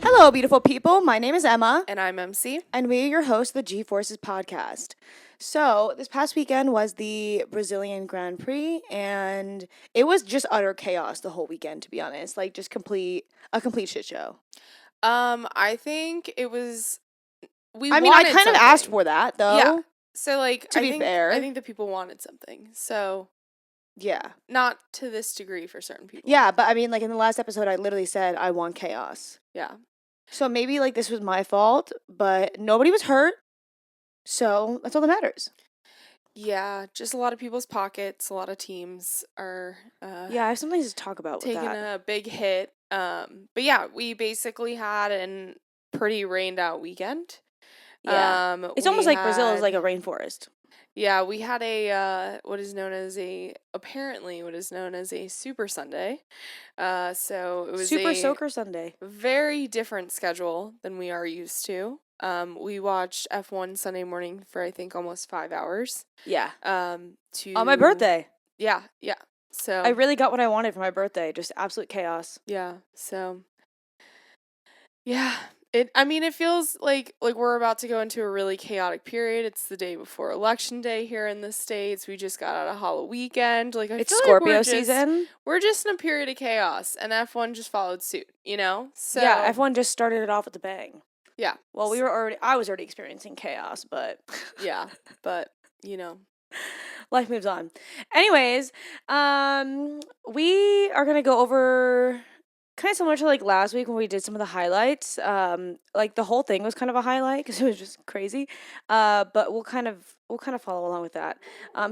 Hello, beautiful people. My name is Emma. And I'm MC. And we are your hosts of the G-Forces podcast. So, this past weekend was the Brazilian Grand Prix, and it was just utter chaos the whole weekend, to be honest. Like, just a complete shit show. I think it was. I kind of asked for that, though. Yeah. So, to be fair, I think the people wanted something. So, yeah. Not to this degree for certain people. Yeah, but I mean, like, in the last episode, I literally said I want chaos. Yeah. So maybe, like, this was my fault, but nobody was hurt. So that's all that matters. Yeah, just a lot of people's pockets. A lot of teams are. Yeah, I have something to talk about with that. Taking a big hit. But yeah, we basically had a pretty rained out weekend. Yeah. It's almost like Brazil is like a rainforest. Yeah, we had what is known as a Super Sunday. So it was Super Soaker Sunday. Very different schedule than we are used to. We watched F1 Sunday morning for I think almost 5 hours. Yeah. On my birthday. Yeah. So I really got what I wanted for my birthday. Just absolute chaos. Yeah. So yeah. It feels like we're about to go into a really chaotic period. It's the day before Election Day here in the States. We just got out of Halloween weekend. It's Scorpio season. We're just in a period of chaos, and F1 just followed suit, So yeah, F1 just started it off with a bang. Yeah. Well, I was already experiencing chaos, but yeah, but life moves on. Anyways, we are gonna go over. Kind of similar to like last week when we did some of the highlights. Like the whole thing was kind of a highlight because it was just crazy. But we'll kind of follow along with that.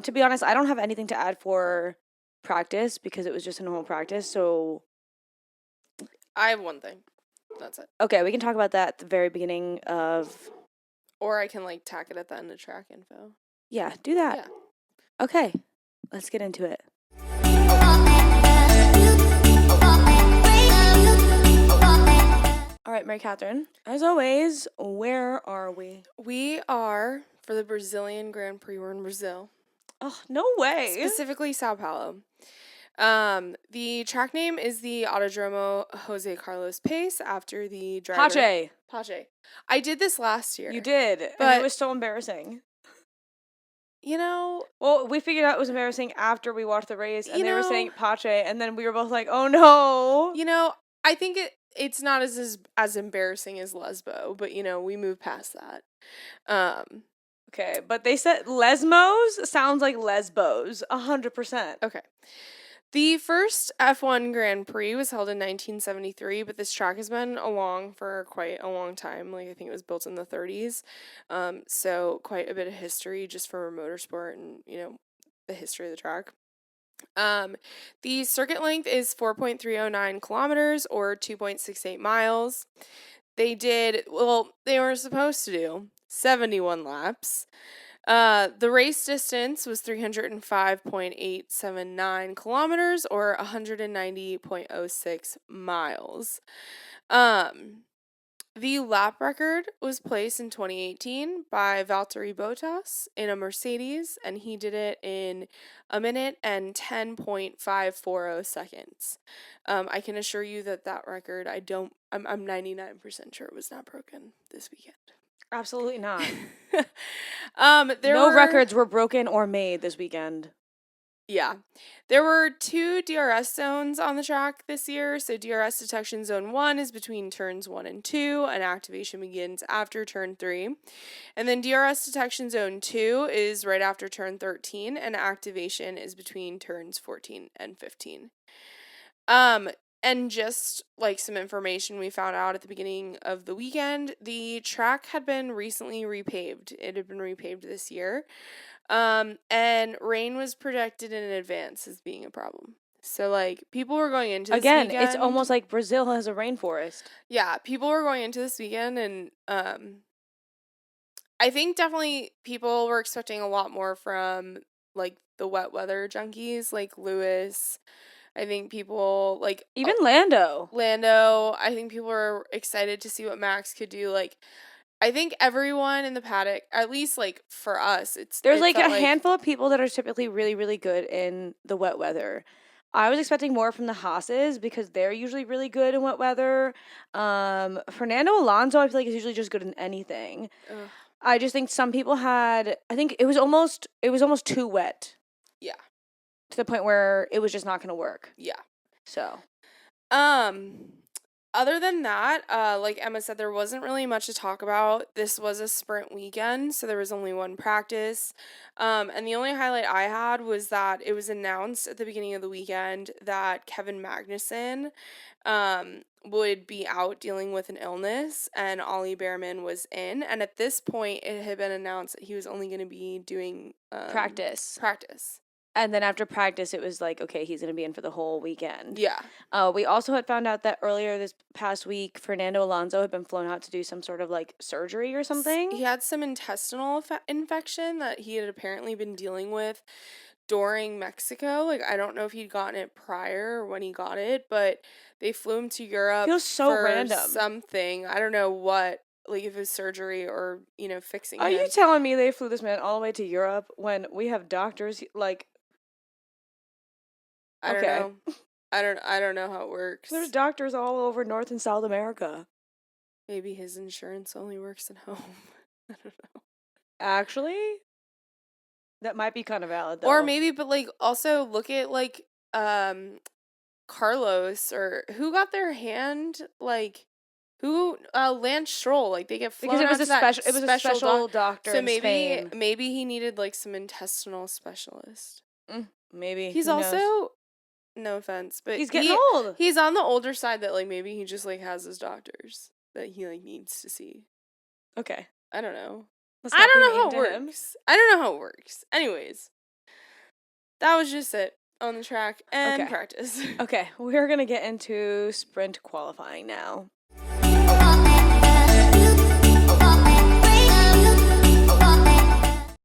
To be honest, I don't have anything to add for practice because it was just a normal practice. So I have one thing. That's it. Okay, we can talk about that at the very beginning of. Or I can tack it at the end of track info. Yeah, do that. Yeah. Okay, let's get into it. All right, Mary Catherine, as always, where are we? We are for the Brazilian Grand Prix. We're in Brazil. Oh, no way. Specifically Sao Paulo. The track name is the Autodromo Jose Carlos Pace after the driver. Pache. I did this last year. You did, but it was so embarrassing. Well, we figured out it was embarrassing after we watched the race, and they were saying Pache, and then we were both like, oh no. I think it's not as embarrassing as Lesbo, but we moved past that. Okay, but they said Lesmos sounds like Lesbos, 100%. Okay. The first F1 Grand Prix was held in 1973, but this track has been along for quite a long time. I think it was built in the 30s. So quite a bit of history just for motorsport and, the history of the track. The circuit length is 4.309 kilometers or 2.68 miles. They were supposed to do 71 laps. The race distance was 305.879 kilometers or 190.06 miles. The lap record was placed in 2018 by Valtteri Bottas in a Mercedes, and he did it in 1 minute and 10.540 seconds. I can assure you that record, I'm 99% sure it was not broken this weekend. Absolutely not. No records were broken or made this weekend. Yeah. There were 2 DRS zones on the track this year. So DRS detection zone 1 is between turns 1 and 2, and activation begins after turn 3. And then DRS detection zone 2 is right after turn 13, and activation is between turns 14 and 15. And just some information we found out at the beginning of the weekend, the track had been recently repaved. It had been repaved this year. And rain was projected in advance as being a problem. So, people were going into this weekend. Again, it's almost like Brazil has a rainforest. Yeah, people were going into this weekend, and I think definitely people were expecting a lot more from, the wet weather junkies, like Lewis. I think people, even Lando. I think people were excited to see what Max could do. I think everyone in the paddock, at least like for us, There's it like a felt like handful of people that are typically really, really good in the wet weather. I was expecting more from the Haas's because they're usually really good in wet weather. Fernando Alonso, I feel like is usually just good in anything. ugh, I just think some people had. I think it was almost too wet yeah, to the point where it was just not going to work. yeah. So Um, Other than that, like Emma said, there wasn't really much to talk about. This was a sprint weekend, so there was only one practice. And the only highlight I had was that it was announced at the beginning of the weekend that Kevin Magnussen would be out dealing with an illness, and Ollie Behrman was in. And at this point, it had been announced that he was only going to be doing practice. practice. And then after practice, it was like, okay, he's going to be in for the whole weekend. Yeah. We also had found out that earlier this past week, Fernando Alonso had been flown out to do some sort of like surgery or something. He had some intestinal infection that he had apparently been dealing with during Mexico. Like, I don't know if he'd gotten it prior or when he got it, but they flew him to Europe Feels so for random. something. I don't know what, like if it was surgery or, fixing Are him. you telling me they flew this man all the way to Europe when we have doctors like? I don't Okay. know. I don't know how it works. There's doctors all over North and South America. Maybe his insurance only works at home. I don't know. Actually, that might be kind of valid though. Or maybe, but like also look at like Carlos or who got their hand like who Lance Stroll, like they get flown because it out was to a that special. It was a special doctor so in Spain. maybe he needed like some intestinal specialist. Maybe He's who also knows? no offense, but He's getting old. He's on the older side that like maybe he just like has his doctors that he like needs to see. Okay. I don't know. Let's I not don't be know how mean it to him. works. I don't know how it works. Anyways, that was just it on the track and Okay. practice. Okay, we're gonna get into sprint qualifying now.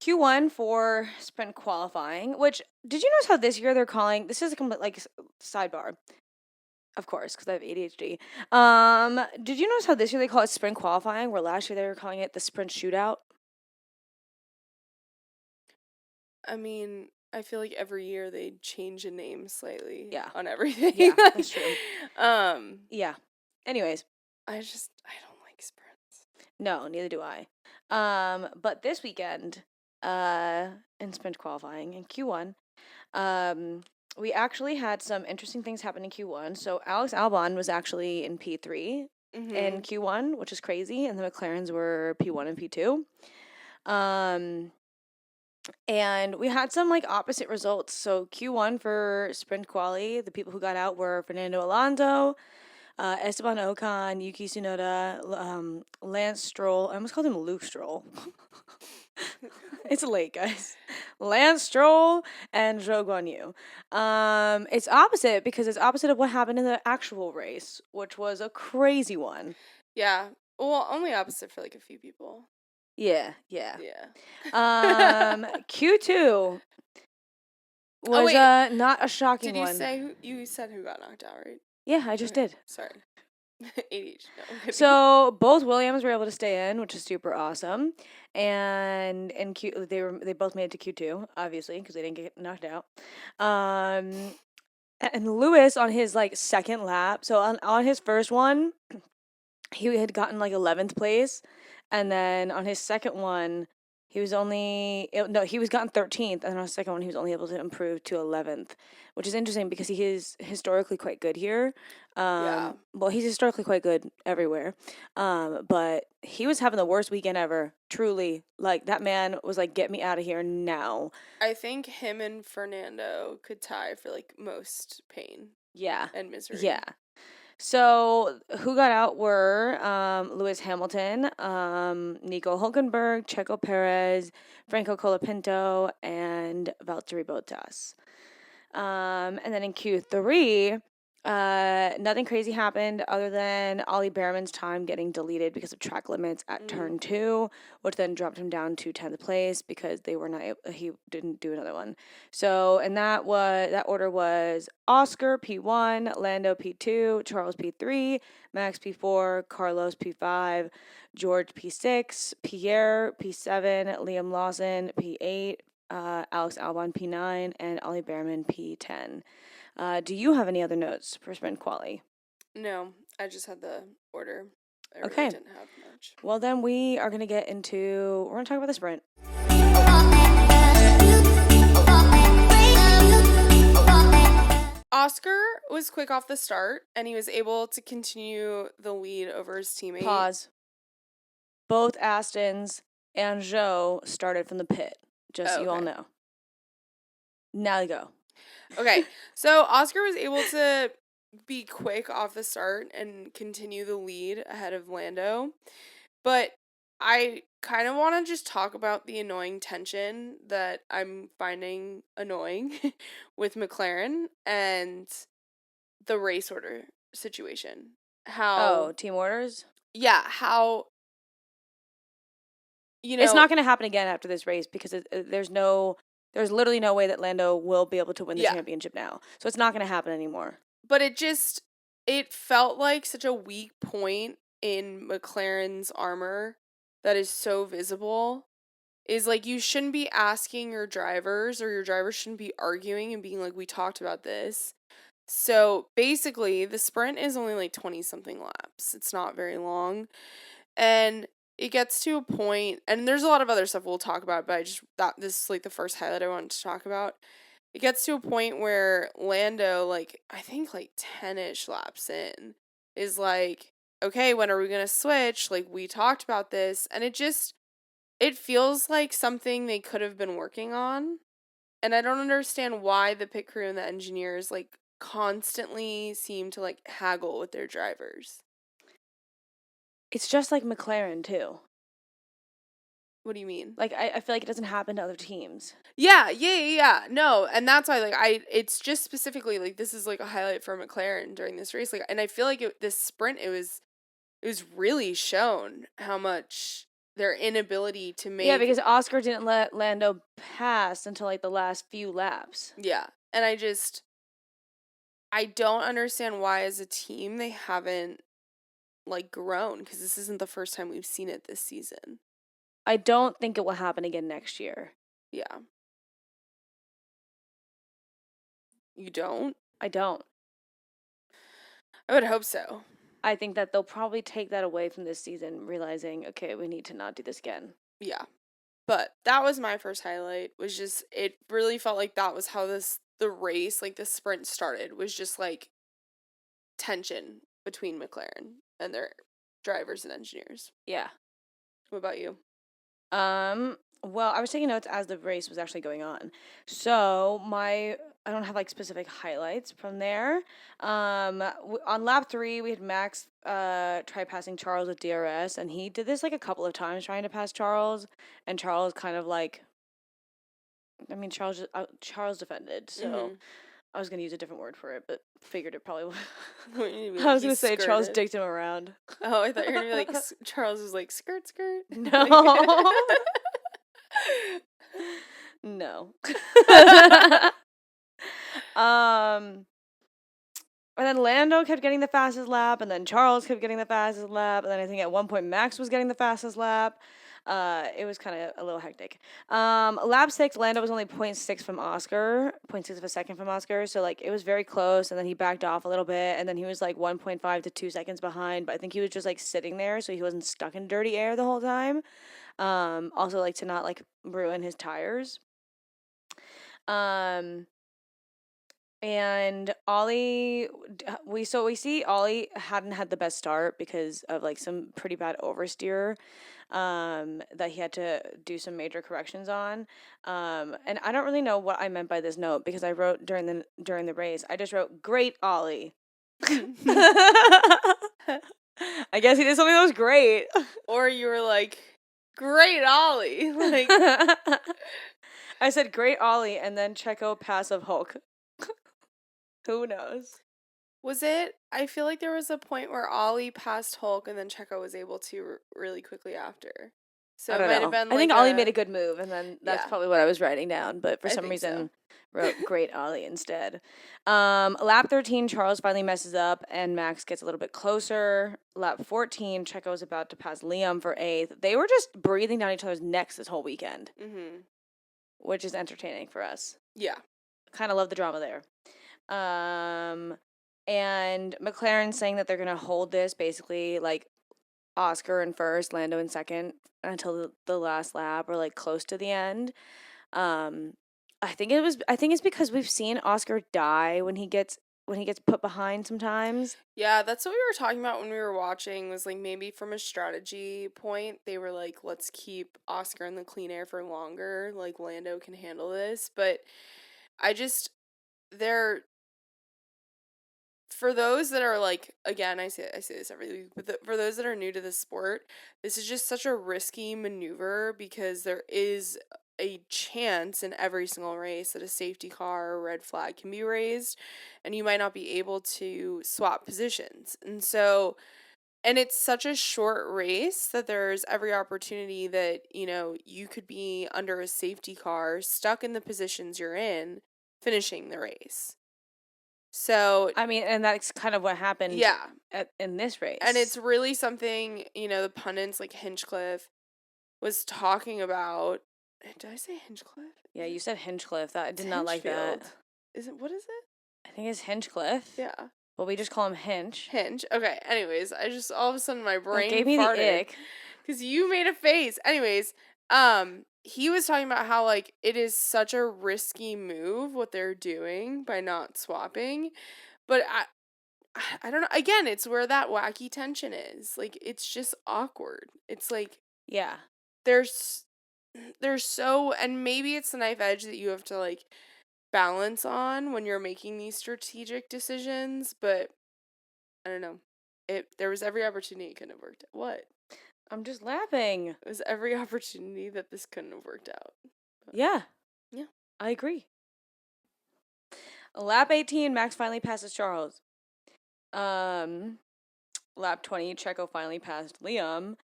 Q1 for sprint qualifying, which did you notice how this year they're calling this is a complete like sidebar, of course, because I have ADHD. Did you notice how this year they call it sprint qualifying, where last year they were calling it the sprint shootout? I mean, I feel like every year they change a name slightly. Yeah. On everything. Yeah, that's true. Yeah. Anyways, I don't like sprints. no, neither do I. But this weekend, in sprint qualifying in Q1, we actually had some interesting things happen in Q1. So Alex Albon was actually in P3 in Q1, which is crazy, and the McLarens were P1 and P2. And we had some like opposite results. So Q1 for sprint quali, the people who got out were Fernando Alonso, Esteban Ocon, Yuki Tsunoda, Lance Stroll. I almost called him Luke Stroll. It's late, guys. Lance Stroll and Zhou Guanyu. It's opposite because it's opposite of what happened in the actual race, which was a crazy one. Yeah. Well, only opposite for like a few people. Yeah. Yeah. Q2 was not a shocking Did you one. say you said who got knocked out, right? Yeah, I just did. Sorry. ADHD. No, I'm kidding. So both Williams were able to stay in, which is super awesome. And in they both made it to Q2, obviously, because they didn't get knocked out. And Lewis on his like second lap, so on his first one, he had gotten like 11th place, and then on his second one, he was gotten 13th, and on his second one, he was only able to improve to 11th, which is interesting because he is historically quite good here. Yeah. Well, he's historically quite good everywhere. But he was having the worst weekend ever. Truly, like that man was like, "Get me out of here now." I think him and Fernando could tie for like most pain. Yeah. And misery. Yeah. So who got out were Lewis Hamilton, Nico Hulkenberg, Checo Perez, Franco Colapinto, and Valtteri Bottas. And then in Q3, Nothing crazy happened other than Ollie Behrman's time getting deleted because of track limits at turn 2, which then dropped him down to 10th place because they were not he didn't do another one. So, and that order was Oscar P1, Lando P2, Charles P3, Max P4, Carlos P5, George P6, Pierre P7, Liam Lawson P8, Alex Albon P9, and Ollie Behrman P10. Do you have any other notes for sprint quali? No, I just had the order. I really Okay. didn't have much. Well, then we're going to talk about the sprint. Oscar was quick off the start, and he was able to continue the lead over his teammate. Pause. Both Astons and Joe started from the pit, just so you all know. Now you go. Okay, so Oscar was able to be quick off the start and continue the lead ahead of Lando, but I kind of want to just talk about the annoying tension that I'm finding annoying with McLaren and the race order situation. How team orders? Yeah, how it's not going to happen again after this race because there's literally no way that Lando will be able to win the championship now. So it's not going to happen anymore. But it felt like such a weak point in McLaren's armor that is so visible. Is like, you shouldn't be asking your drivers, or your drivers shouldn't be arguing and being like, we talked about this. So basically, the sprint is only like 20 something laps. It's not very long. And it gets to a point, and there's a lot of other stuff we'll talk about, but this is like the first highlight I wanted to talk about. It gets to a point where Lando, like, I think like 10-ish laps in, is like, okay, when are we going to switch? Like, we talked about this. And it feels like something they could have been working on. And I don't understand why the pit crew and the engineers, like, constantly seem to, like, haggle with their drivers. It's just like McLaren, too. What do you mean? Like, I feel like it doesn't happen to other teams. Yeah. No, and that's why, like, it's just specifically, like, this is, like, a highlight for McLaren during this race. Like, and I feel like this sprint, it was really shown how much their inability to make... Yeah, because Oscar didn't let Lando pass until, like, the last few laps. Yeah, and I don't understand why, as a team, they haven't, like, grown, because this isn't the first time we've seen it this season. I don't think it will happen again next year. Yeah. You don't? I don't. I would hope so. I think that they'll probably take that away from this season, realizing, okay, we need to not do this again. Yeah. But that was my first highlight, was just, it really felt like that was how the race, like the sprint started, was just like tension between McLaren and their drivers and engineers. Yeah. What about you? Well, I was taking notes as the race was actually going on. So I don't have like specific highlights from there. On lap 3, we had Max try passing Charles with DRS, and he did this like a couple of times trying to pass Charles, and Charles kind of like, I mean, Charles defended, so I was gonna use a different word for it, but figured it probably would. I was gonna say Charles dicked him around. Oh, I thought you were gonna be like Charles was like skirt. No. No. And then Lando kept getting the fastest lap, and then Charles kept getting the fastest lap, and then I think at one point Max was getting the fastest lap. It was kind of a little hectic. Lap 6, Lando was only 0.6 from Oscar, 0.6 of a second from Oscar, so like it was very close, and then he backed off a little bit, and then he was like 1.5 to 2 seconds behind, but I think he was just like sitting there, so he wasn't stuck in dirty air the whole time. Also like to not like ruin his tires. And Ollie, we see Ollie hadn't had the best start because of like some pretty bad oversteer, that he had to do some major corrections on. And I don't really know what I meant by this note because I wrote during the race, I just wrote great Ollie. I guess he did something that was great. Or you were like, great Ollie. Like, I said great Ollie and then Checo passive Hulk. Who knows? Was it? I feel like there was a point where Ollie passed Hulk and then Checo was able to really quickly after. I So it don't might have know. been I think like Ollie made a, a good move, and then that's yeah, probably what I was writing down. But for I some think so. reason, wrote great Ollie instead. Lap 13, Charles finally messes up, and Max gets a little bit closer. Lap 14, Checo's about to pass Liam for eighth. They were just breathing down each other's necks this whole weekend, Mhm. which is entertaining for us. Yeah. Kind of love the drama there. And McLaren saying that they're gonna hold this basically like Oscar in first, Lando in second until the last lap or like close to the end. Um, I think it's because we've seen Oscar die when he gets put behind sometimes. Yeah, that's what we were talking about when we were watching was like maybe from a strategy point, they were like, let's keep Oscar in the clean air for longer. Like Lando can handle this. But I just they're for those that are like again, I say this every week, but for those that are new to the sport, this is just such a risky maneuver because there is a chance in every single race that a safety car or red flag can be raised and you might not be able to swap positions. And it's such a short race that there's every opportunity that, you could be under a safety car, stuck in the positions you're in, finishing the race. So, I mean, and that's kind of what happened yeah. in this And it's race. really something, the pundits like Hinchcliffe was talking about. Did I say Hinchcliffe? Yeah, you said Hinchcliffe. That I It's did not like that. Hinchfield. What is it? I think it's Hinchcliffe, Yeah. but we just call him Hinch. Hinge. Okay. Anyways, I just all of a sudden my That brain gave me the farted ick. because you made a face. Anyways, he was talking about how like it is such a risky move what they're doing by not swapping, but I don't know. Again, it's where that wacky tension is. Like it's just awkward. It's like Yeah. there's there's so and maybe it's the knife edge that you have to like balance on when you're making these strategic decisions, but I don't know. There was every opportunity it couldn't have worked out. What? I'm just laughing. It was every opportunity that this couldn't have worked out. But, Yeah, yeah. I agree. Lap 18, Max finally passes Charles. Um, Lap 20, Checo finally passed Liam.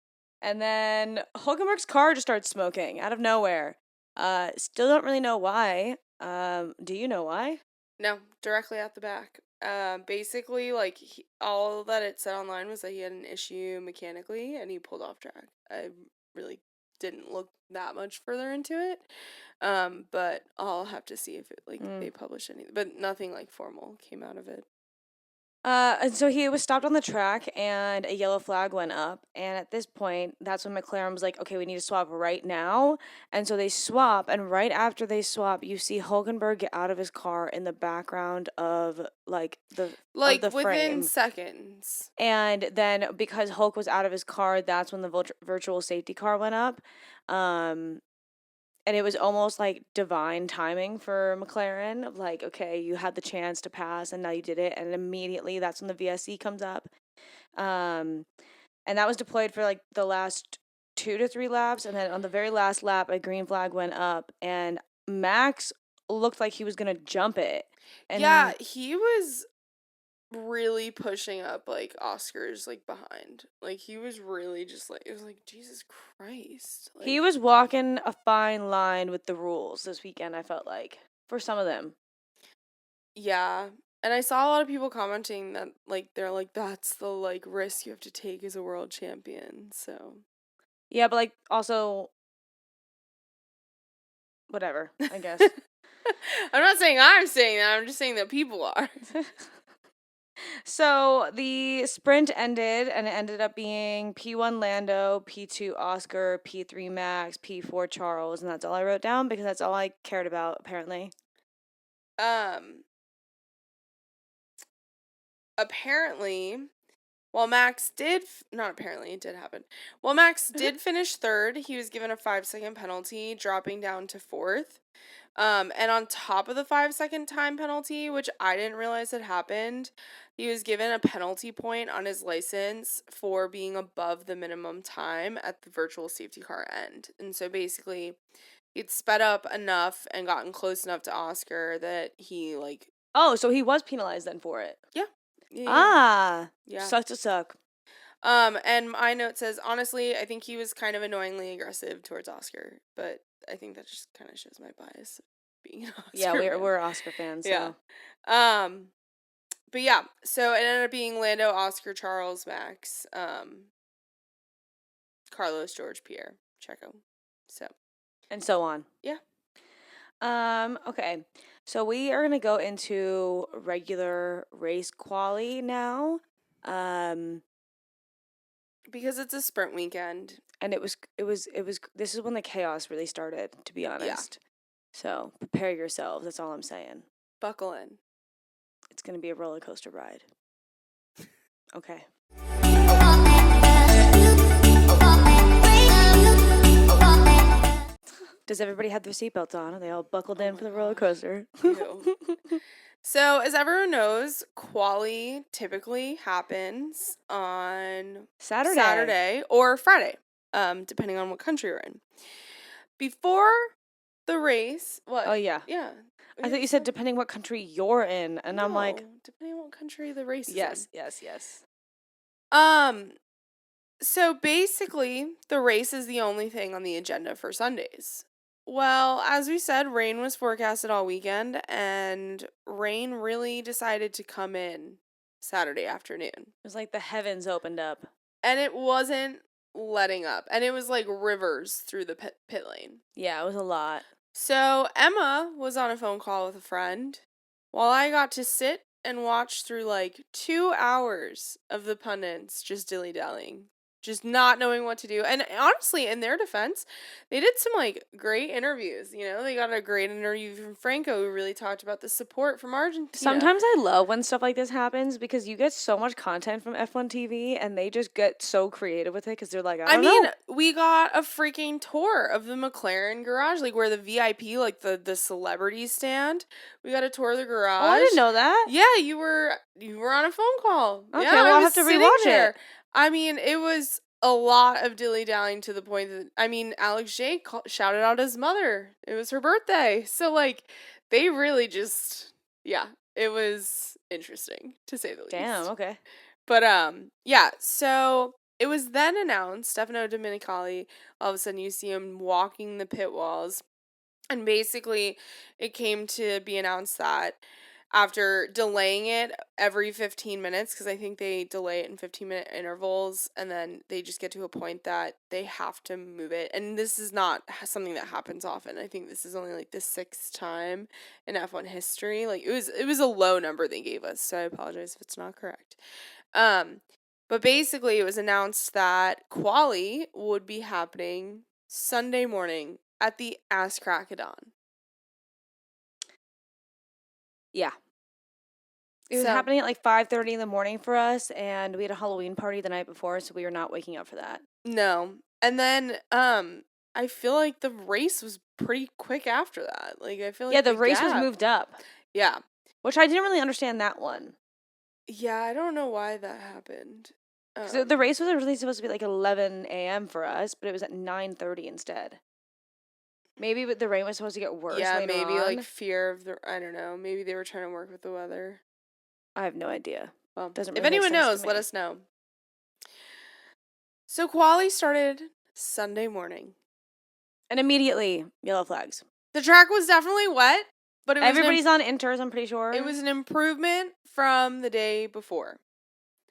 And then Hulkenberg's car just starts smoking out of nowhere. Still don't really know why. Do you know why? No, directly at the back. Basically, like all that it said online was that he had an issue mechanically and he pulled off track. I really didn't look that much further into it. But I'll have to see if it like they publish anything. But nothing like formal came out of it. And so he was stopped on the track and a yellow flag went up. And at this point, that's when McLaren was like, okay, we need to swap right now. And so they swap. And right after they swap, you see Hulkenberg get out of his car in the background of like Like the within frame. seconds. And then because Hulk was out of his car, that's when the virtual safety car went up. And it was almost like divine timing for McLaren of like, okay, you had the chance to pass and now you did it. And immediately that's when the VSC comes up. And that was deployed for like the last 2 to 3 laps. And then on the very last lap, a green flag went up and Max looked like he was going to jump it. Yeah, And he was really pushing up like Oscar's like behind. Like he was really just like it was like Jesus Christ. he Like was walking a fine line with the rules this weekend, I felt like, for some of them. yeah. And I saw a lot of people commenting that like they're like that's the like risk you have to take as a world champion. So Yeah, but like also whatever, I guess. I'm not saying I'm saying that, I'm just saying that people are. So the sprint ended and it ended up being P1 Lando, P2 Oscar, P3 Max, P4 Charles, and that's all I wrote down because that's all I cared about apparently. Um Apparently, while Max did, not apparently, it did happen. While Max did finish third, he was given a 5-second penalty, dropping down to fourth. And on top of the 5-second time penalty, which I didn't realize had happened, he was given a penalty point on his license for being above the minimum time at the virtual safety car end. And so basically, he'd sped up enough and gotten close enough to Oscar that he, like, Oh, so he was penalized then for it. yeah. Ah, Yeah. suck to suck. And my note says, honestly, I think he was kind of annoyingly aggressive towards Oscar, but I think that just kind of shows my bias of being an Yeah, Oscar fan. we're Oscar fans. Yeah. So. But yeah, so it ended up being Lando, Oscar, Charles, Max, Carlos, George, Pierre, Checo. So. And so on. Yeah. Okay. So we are gonna go into regular race quali now. Because it's a sprint weekend. And it was this is when the chaos really started, to be honest. Yeah. So prepare yourselves, that's all I'm saying. Buckle in. It's gonna be a roller coaster ride. Okay. Does everybody have their seatbelts on? Are they all buckled in for the roller coaster? Ew. So, as everyone knows, quali typically happens on Saturday or Friday, depending on what country you're in. Before the race, what? Oh yeah. Yeah. I thought you said depending what country you're in, and no, I'm like, depending on what country the race is yes, in. yes. So basically, the race is the only thing on the agenda for Sundays. Well, as we said, rain was forecasted all weekend, and rain really decided to come in Saturday afternoon. It was like the heavens opened up. And it wasn't letting up. And it was like rivers through the pit lane. Yeah, it was a lot. So Emma was on a phone call with a friend while I got to sit and watch through like 2 hours of the pundits just dilly-dallying. Just not knowing what to do. And honestly, in their defense, they did some like great interviews. You know, they got a great interview from Franco, who really talked about the support from Argentina. Sometimes I love when stuff like this happens because you get so much content from F1 TV and they just get so creative with it because they're like, I mean, we got a freaking tour of the McLaren garage, like where the VIP, like the celebrities stand. We got a tour of the garage. Oh, I didn't know that. Yeah, you were on a phone call. Okay, yeah, well, I'll have to rewatch it. I mean, it was a lot of dilly-dallying to the point that, I mean, Alex J shouted out his mother. It was her birthday. So, like, they really just, yeah, it was interesting, to say the least. Damn, okay. But, yeah, so it was then announced, Stefano Domenicali, all of a sudden you see him walking the pit walls. And basically, it came to be announced that after delaying it every 15 minutes, because I think they delay it in 15-minute intervals, and then they just get to a point that they have to move it. And this is not something that happens often. I think this is only like the 6th time in F1 history. Like it was a low number they gave us, so I apologize if it's not correct. But basically, it was announced that quali would be happening Sunday morning at the ass crack of dawn. Yeah. It was happening at like 5:30 in the morning for us, and we had a Halloween party the night before, so we were not waking up for that. No. And then I feel like the race was pretty quick after that. Like I feel like the race was moved up. Yeah. Which I didn't really understand that one. Yeah, I don't know why that happened. So the race was really supposed to be like 11 a.m. for us, but it was at 9:30 instead. Maybe the rain was supposed to get worse. Yeah, later maybe on. like fear of I don't know. Maybe they were trying to work with the weather. I have no idea. Well, doesn't if really anyone make sense knows, to let me. us know. So quali started Sunday morning. And immediately, yellow flags. The track was definitely wet, but it was everybody's on inters, I'm pretty sure. It was an improvement from the day before.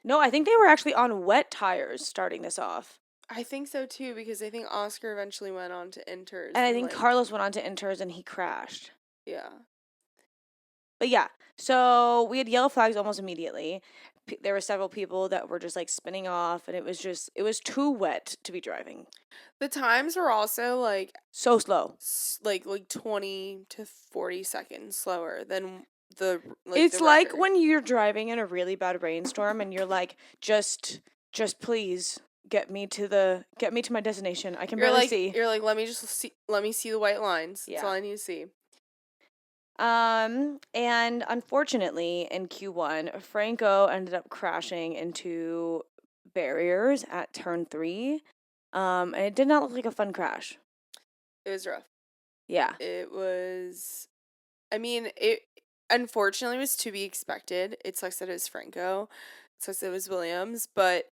No, I think they were actually on wet tires starting this off. I think so too, because I think Oscar eventually went on to inters. And I think Carlos went on to inters and he crashed. Yeah. But yeah, so we had yellow flags almost immediately. There were several people that were just like spinning off, and it was too wet to be driving. The times were also like so slow, like 20 to 40 seconds slower than the. It's the like record. when you're driving in a really bad rainstorm and you're like, just please get me to my destination. I can barely see. You're like, let me see the white lines. Yeah. That's all I need to see. And unfortunately in Q1, Franco ended up crashing into barriers at turn 3. And it did not look like a fun crash. It was rough. Yeah. It was, I mean, unfortunately was to be expected. It sucks that it was Franco. It sucks that it was Williams, but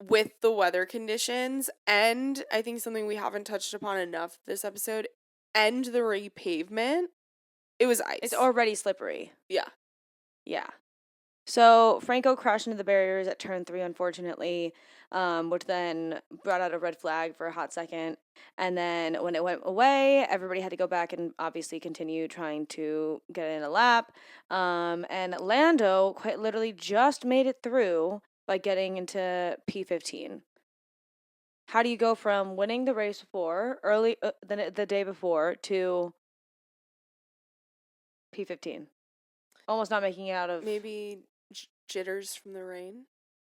with the weather conditions and I think something we haven't touched upon enough this episode and the repavement, it was It's ice. already slippery. Yeah. Yeah. So Franco crashed into the barriers at turn 3, unfortunately, which then brought out a red flag for a hot second. And then when it went away, everybody had to go back and obviously continue trying to get in a lap. And Lando quite literally just made it through by getting into P15. How do you go from winning the race before, early the day before, to P15? Almost not making it out of. Maybe jitters from the rain,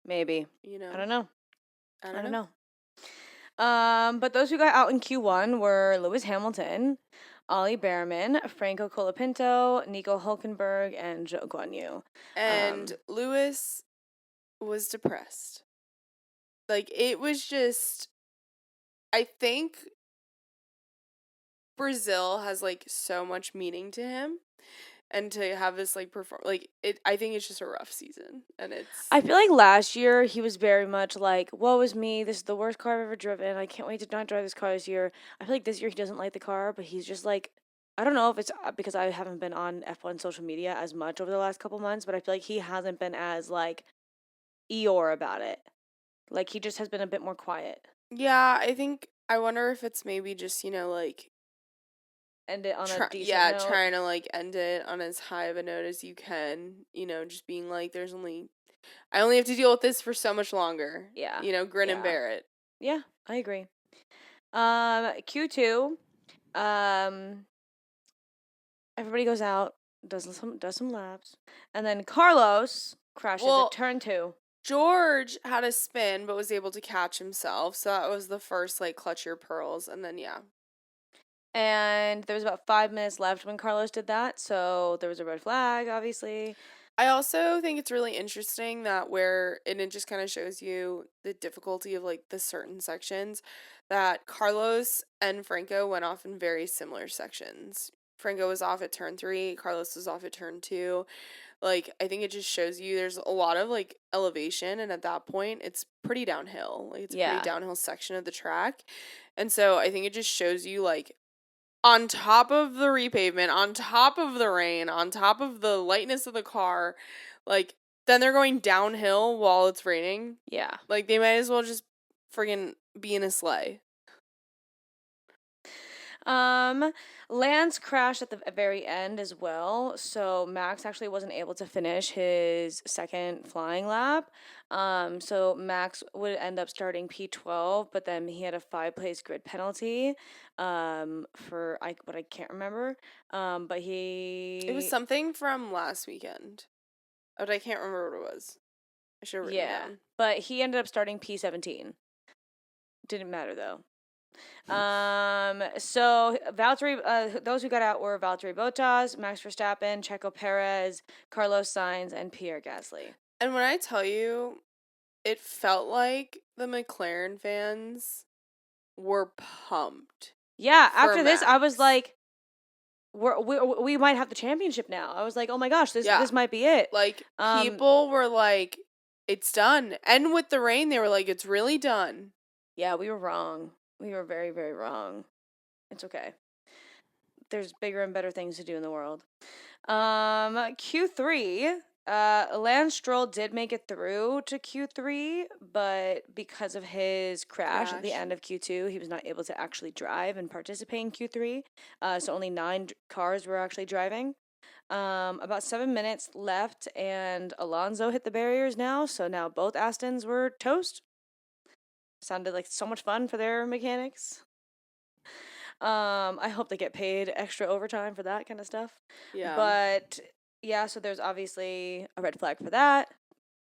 Maybe. you know. I don't know. I I don't don't know. know. But those who got out in Q1 were Lewis Hamilton, Ollie Behrman, Franco Colapinto, Nico Hulkenberg, and Zhou Guanyu. And Lewis was depressed. Like, it was just, I think Brazil has like so much meaning to him, and to have this like perform, like, it, I think it's just a rough season, and it's I feel like last year he was very much like, woe is me, this is the worst car I've ever driven. I can't wait to not drive this car this year. I feel like this year he doesn't like the car, but he's just like, I don't know if it's because I haven't been on F1 social media as much over the last couple months, but I feel like he hasn't been as like Eeyore about it. Like he just has been a bit more quiet. yeah, I think I wonder if it's maybe just, like End it on a decent note. trying to like end it on as high of a note as you can, just being like I only have to deal with this for so much longer. Yeah. Grin and Yeah. bear it. Yeah, I agree. Q2, everybody goes out, does some laps, and then Carlos crashes Well, at turn 2. George had a spin but was able to catch himself, so that was the first like clutch your pearls, and then yeah. And there was about 5 minutes left when Carlos did that, so there was a red flag, obviously. I also think it's really interesting that and it just kind of shows you the difficulty of like the certain sections, that Carlos and Franco went off in very similar sections. Franco was off at turn 3, Carlos was off at turn 2. Like, I think it just shows you there's a lot of like elevation, and at that point it's pretty downhill. Like, it's a pretty downhill section of the track. And so I think it just shows you like on top of the repavement, on top of the rain, on top of the lightness of the car, like, then they're going downhill while it's raining. Yeah. Like, they might as well just friggin' be in a sleigh. Lance crashed at the very end as well, so Max actually wasn't able to finish his second flying lap. So Max would end up starting P12, but then he had a 5-place grid penalty, for what I can't remember. But It was something from last weekend, but I can't remember what it was. I should have written it down. But he ended up starting P17. Didn't matter though. So Valtteri, those who got out were Valtteri Bottas, Max Verstappen, Checo Perez, Carlos Sainz, and Pierre Gasly. And when I tell you, it felt like the McLaren fans were pumped. Yeah, after this, I was like, we might have the championship now. I was like, oh my gosh, this might be it. Like, people were like, it's done. And with the rain, they were like, it's really done. Yeah, we were wrong. We were very, very wrong. It's okay. There's bigger and better things to do in the world. Q3, Lance Stroll did make it through to Q3, but because of his crash at the end of Q2, he was not able to actually drive and participate in Q3. So only 9 cars were actually driving. About 7 minutes left, and Alonso hit the barriers now, so now both Astons were toast. Sounded like so much fun for their mechanics. I hope they get paid extra overtime for that kind of stuff. Yeah. But yeah, so there's obviously a red flag for that.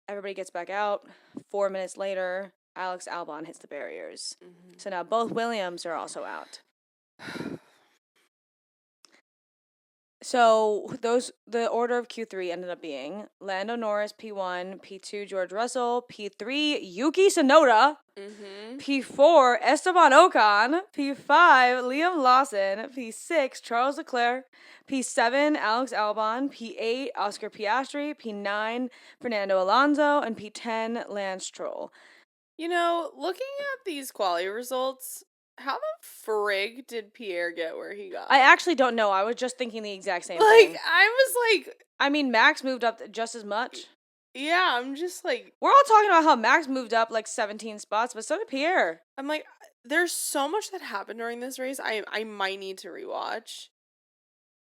Everybody gets back out. 4 minutes later, Alex Albon hits the barriers. Mm-hmm. So now both Williams are also out. So the order of Q3 ended up being Lando Norris P1, P2 George Russell, P3 Yuki Tsunoda, Mm-hmm. P4 Esteban Ocon, P5 Liam Lawson, P6 Charles Leclerc, P7 Alex Albon, P8 Oscar Piastri, P9 Fernando Alonso, and P10 Lance Stroll. Looking at these quali results, how the frig did Pierre get where he got? I actually don't know. I was just thinking the exact same Like, thing. I was like, I mean, Max moved up just as much. yeah, I'm just like, We're all talking about how Max moved up like 17 spots, but so did Pierre. I'm like, there's so much that happened during this race. I might need to rewatch.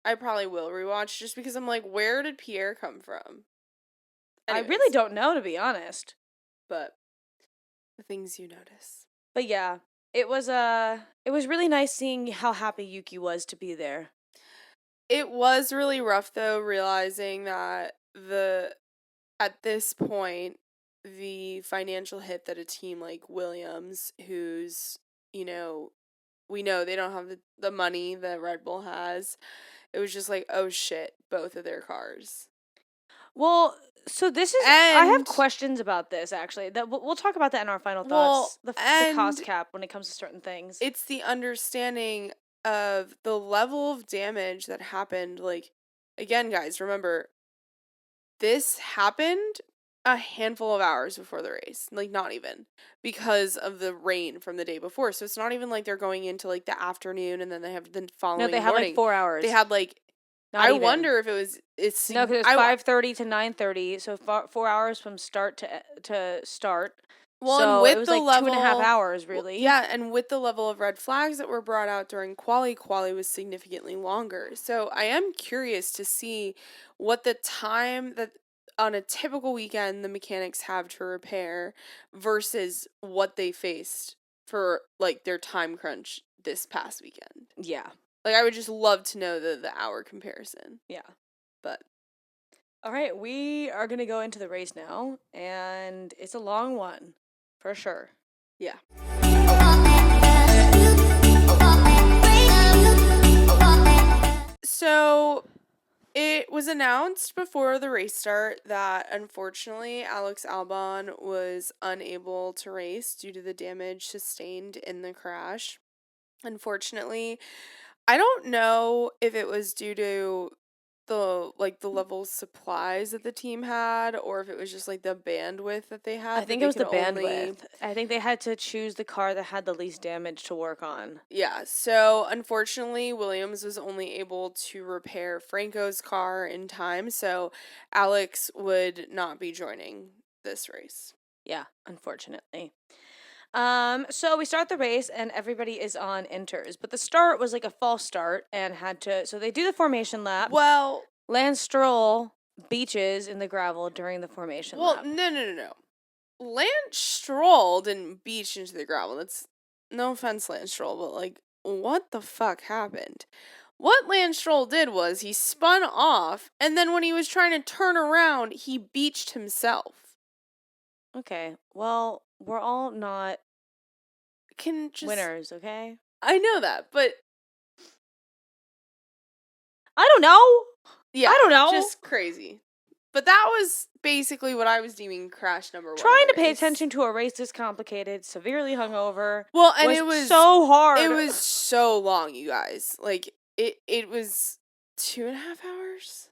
I probably will rewatch just because I'm like, where did Pierre come from? I really Anyways, don't know, to be honest. but the things you notice. But yeah, it was really nice seeing how happy Yuki was to be there. It was really rough though, realizing that at this point, the financial hit that a team like Williams, who's, we know they don't have the money that Red Bull has, it was just like, oh shit, both of their cars. Well, so this is I have And, questions about this actually. That we'll talk about that in our final well, thoughts. The cost and cap when it comes to certain things. it's the understanding of the level of damage that happened. Like, again, guys, remember, this happened a handful of hours before the race. Like, not even. Because of the rain from the day before. So it's not even like they're going into, like, the afternoon and then they have the No, following they had like morning. 4 hours. They had, like, Not I even. wonder if it's No, because it was 5:30 to 9:30, so 4 hours from start to start. Well, and So it with was the like 2.5 level, hours, really. yeah, and with the level of red flags that were brought out during quali was significantly longer. So I am curious to see what the time that on a typical weekend the mechanics have to repair versus what they faced for like their time crunch this past weekend. Yeah. Like, I would just love to know the hour comparison. Yeah. But All right, we are going to go into the race now, and it's a long one, for sure. yeah. So it was announced before the race start that unfortunately Alex Albon was unable to race due to the damage sustained in the crash. Unfortunately, I don't know if it was due to the level of supplies that the team had or if it was just like the bandwidth that they I had that think it they was could the only. bandwidth. I think they had to choose the car that had the least damage to work on. Yeah, so unfortunately, Williams was only able to repair Franco's car in time, so Alex would not be joining this race. Yeah, unfortunately. So we start the race and everybody is on inters, but the start was like a false start and so they do the formation lap. Well, Lance Stroll beaches in the gravel during the formation lap. no. Lance Stroll didn't beach into the gravel. That's no offense, Lance Stroll, but like, what the fuck happened? What Lance Stroll did was he spun off, and then when he was trying to turn around, he beached himself. Okay, well, we're all not Can just winners, okay? I know that, but I don't know. yeah, I don't know. just crazy. But that was basically what I was deeming crash number 1. Trying of the to pay race. attention to a race this complicated, severely hungover. Well, and it was so hard. It was so long, you guys. Like it was 2.5 hours.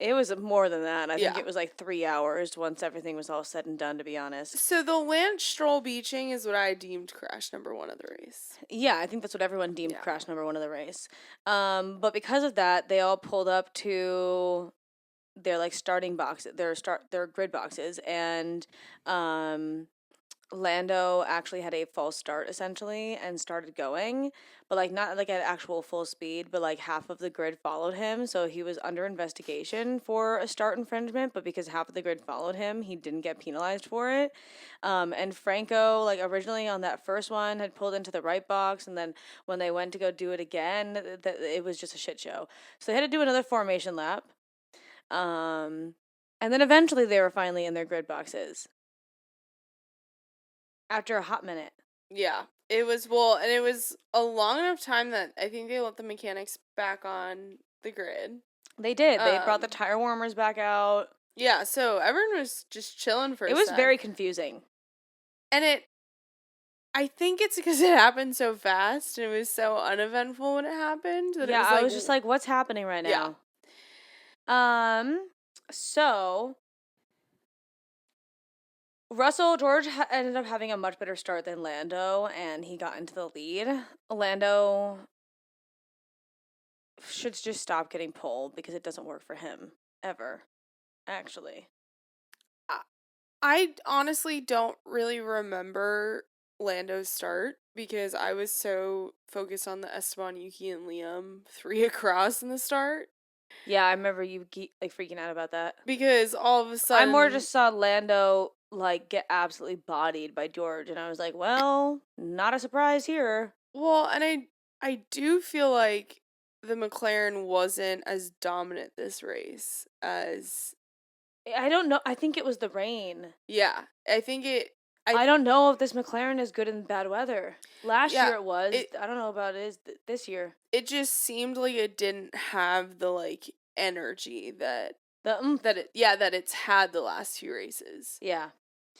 It was more than that. I think Yeah. it was like 3 hours once everything was all said and done, to be honest. So the Lance Stroll beaching is what I deemed crash number 1 of the race. Yeah, I think that's what everyone deemed crash number 1 of the race. But because of that, they all pulled up to their like starting box, their grid boxes, and Lando actually had a false start essentially and started going, but like not like at actual full speed, but like half of the grid followed him, so he was under investigation for a start infringement, but because half of the grid followed him, he didn't get penalized for it. And Franco, like originally on that first one, had pulled into the right box, and then when they went to go do it again, it was just a shit show. So they had to do another formation lap. And then eventually they were finally in their grid boxes. After a hot minute. Yeah. It was and it was a long enough time that I think they let the mechanics back on the grid. They did. They brought the tire warmers back out. Yeah, so everyone was just chilling for a It was sec. very confusing. And I think it's because it happened so fast and it was so uneventful when it happened that it was I was just like, what's happening right now? Yeah. So George ended up having a much better start than Lando, and he got into the lead. Lando should just stop getting pole because it doesn't work for him ever, actually. I honestly don't really remember Lando's start because I was so focused on the Esteban, Yuki, and Liam 3 across in the start. Yeah, I remember you like freaking out about that. Because all of a sudden I more just saw Lando like get absolutely bodied by George, and I was like, well, not a surprise here. Well, and I do feel like the McLaren wasn't as dominant this race as I don't know. I think it was the rain. yeah. I think I don't know if this McLaren is good in bad weather. Last Yeah, year it was. I don't know about this year. it just seemed like it didn't have the like energy that The that it's had the last few races. Yeah.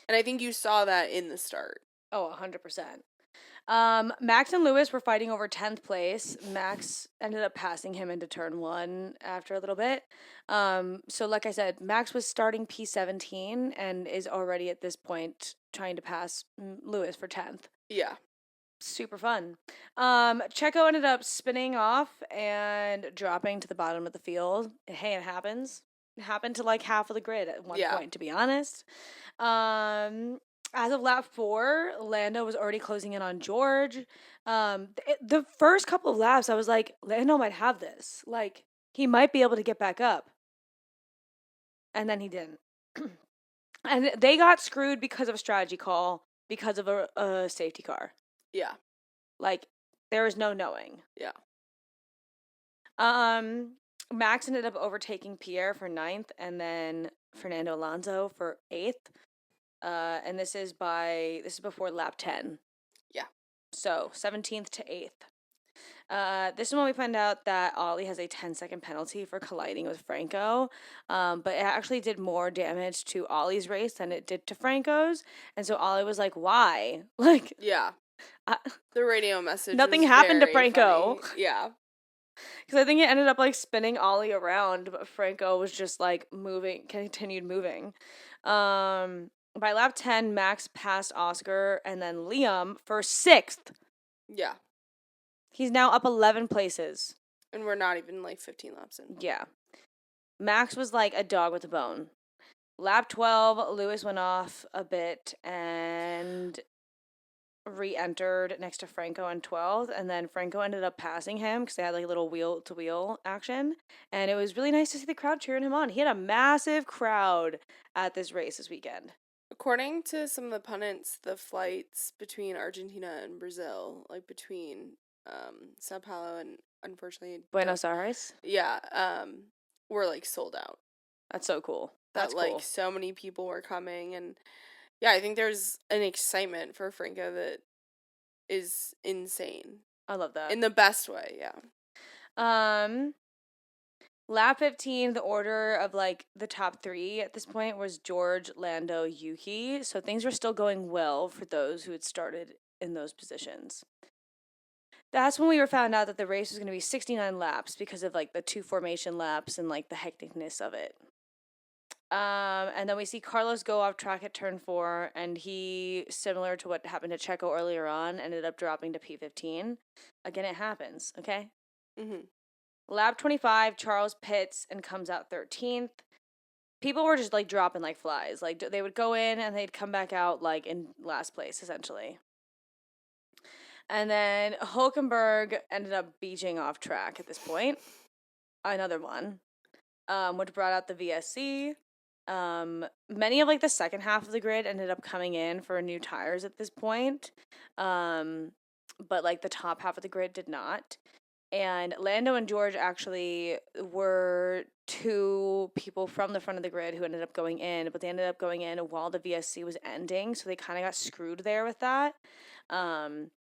And I think you saw that in the start. Oh, 100%. Max and Lewis were fighting over 10th place. Max ended up passing him into turn 1 after a little bit. So like I said, Max was starting P17 and is already at this point trying to pass Lewis for 10th. Yeah. Super fun. Checo ended up spinning off and dropping to the bottom of the field. Hey, it happens. It happened to like half of the grid at one point, to be honest. As of lap 4, Lando was already closing in on George. The first couple of laps, I was like, Lando might have this. Like, he might be able to get back up. And then he didn't. And they got screwed because of a strategy call, because of a safety car. Yeah. Like, there is no knowing. Yeah. Max ended up overtaking Pierre for 9th, and then Fernando Alonso for 8th. And this is before lap 10. Yeah. So 17th to 8th. This is when we find out that Ollie has a 10-second penalty for colliding with Franco. But it actually did more damage to Ollie's race than it did to Franco's. And so Ollie was like, why? Like, yeah. The radio message. Nothing happened to very Franco. Funny. Yeah. Because I think it ended up like spinning Ollie around, but Franco was just like continued moving. By lap 10, Max passed Oscar and then Liam for 6th. Yeah. He's now up 11 places. And we're not even like 15 laps in. Yeah. Max was like a dog with a bone. Lap 12, Lewis went off a bit and re-entered next to Franco in 12th, and then Franco ended up passing him because they had like a little wheel-to-wheel action, and it was really nice to see the crowd cheering him on. He had a massive crowd at this race this weekend. According to some of the pundits, the flights between Argentina and Brazil, like between Sao Paulo and unfortunately Buenos Aires, were like sold out. That's so cool. That's like cool. So many people were coming, and yeah, I think there's an excitement for Franco that is insane. I love that. In the best way, yeah. Lap 15, the order of like the top 3 at this point was George, Lando, Yuki. So things were still going well for those who had started in those positions. That's when we were found out that the race was going to be 69 laps because of like the 2 formation laps and like the hecticness of it. And then we see Carlos go off track at turn 4, and he, similar to what happened to Checo earlier on, ended up dropping to P15. Again, it happens, okay? Mm-hmm. Lap 25, Charles pits and comes out 13th. People were just like dropping like flies. Like they would go in and they'd come back out like in last place, essentially. And then Hulkenberg ended up beaching off track at this point. Another one, which brought out the VSC. Many of like the second half of the grid ended up coming in for new tires at this point. But like the top half of the grid did not. And Lando and George actually were 2 people from the front of the grid who ended up going in, but they ended up going in while the VSC was ending, so they kind of got screwed there with that.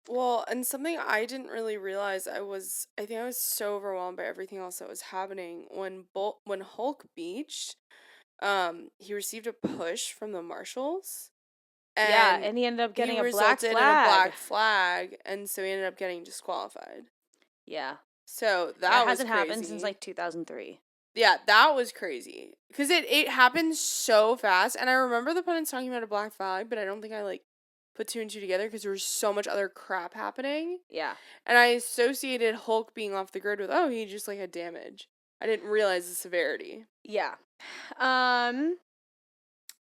Well, and something I didn't really realize, I think I was so overwhelmed by everything else that was happening when Hulk beached. He received a push from the marshals, Yeah, and and he ended up he getting a black resulted in a flag. black flag, and so he ended up getting disqualified. Yeah. So That that was hasn't happened since crazy. like 2003. Yeah, that was crazy. Because it happened so fast. And I remember the pundits talking about a black flag, but I don't think I like put two and two together because there was so much other crap happening. Yeah. And I associated Hulk being off the grid with, oh, he just like had damage. I didn't realize the severity. Yeah. Um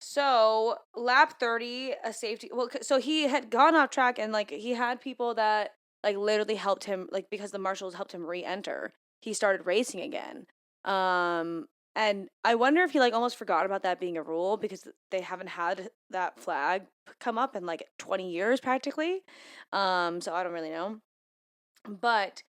so lap 30, a safety, well, so he had gone off track and like he had people that like literally helped him, like because the marshals helped him re-enter. He started racing again. And I wonder if he like almost forgot about that being a rule because they haven't had that flag come up in like 20 years practically. So I don't really know. But